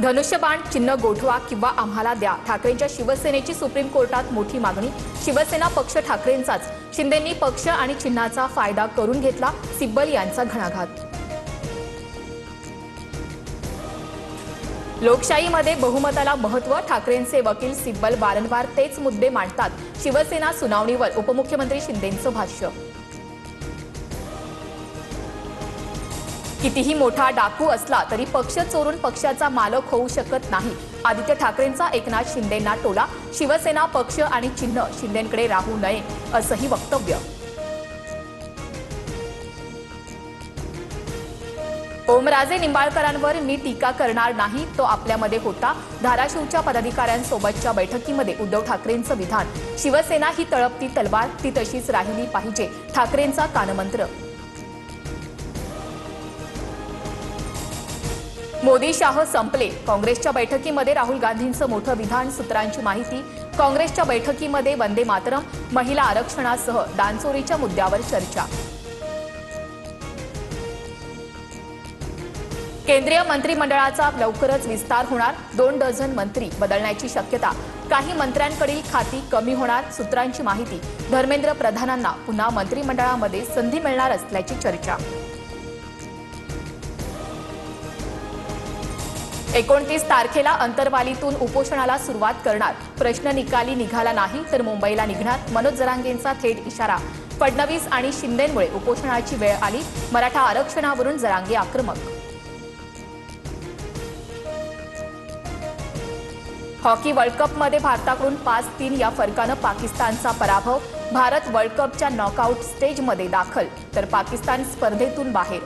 धनुष्यबाण चिन्ह गोठवा किंवा आम्हाला द्या, ठाकरेंच्या शिवसेनेची सुप्रीम कोर्टात मोठी मागणी। शिवसेना पक्ष ठाकरेंचाच, शिंदेंनी पक्ष आणि चिन्हाचा फायदा करून घेतला, सिब्बल यांचा घणाघात। लोकशाहीमध्ये बहुमताला महत्त्व, ठाकरेंचे वकील सिब्बल वारंवार तेच मुद्दे मांडतात। शिवसेना सुनावणीवर उपमुख्यमंत्री शिंदेंचं भाष्य। कितीही मोठा डाकू असला तरी पक्ष चोरून पक्षाचा मालक होऊ शकत नाही, आदित्य ठाकरेंचा एकनाथ शिंदेंना टोला। शिवसेना पक्ष आणि चिन्ह शिंदेंकडे राहू नये, असंही वक्तव्य। ओमराजे निंबाळकरांवर मी टीका करणार नाही, तो आपल्यामध्ये होता। धाराशिवच्या पदाधिकाऱ्यांसोबतच्या बैठकीमध्ये उद्धव ठाकरेंचं विधान। शिवसेना ही तळपती तलवार, ती तशीच राहिली पाहिजे, ठाकरेंचा कानमंत्र। मोदी शाह संपले, काँग्रेसच्या बैठकीमध्ये राहुल गांधींचं मोठं विधान। सूत्रांची माहिती, काँग्रेसच्या बैठकीमध्ये वंदे मातरम, महिला आरक्षणासह दानचोरीच्या मुद्द्यावर चर्चा। केंद्रीय मंत्रिमंडळाचा लवकरच विस्तार होणार, 2 डझन मंत्री बदलण्याची शक्यता। काही मंत्र्यांकडील खाती कमी होणार, सूत्रांची माहिती। धर्मेंद्र प्रधानांना पुन्हा मंत्रिमंडळामध्ये संधी मिळणार असल्याची चर्चा। 29 तारखेला अंतरवालीतून उपोषणाला सुरुवात करणार, प्रश्न निकाली निघाला नाही तर मुंबईला निघणार, मनोज जरांगेंचा थेट इशारा। फडणवीस आणि शिंदेंमुळे उपोषणाची वेळ आली, मराठा आरक्षणावरून जरांगे आक्रमक। हॉकी वर्ल्ड कपमध्ये भारताकडून 5-3 या फरकानं पाकिस्तानचा पराभव। भारत वर्ल्ड कपच्या नॉकआउट स्टेजमध्ये दाखल, तर पाकिस्तान स्पर्धेतून बाहेर।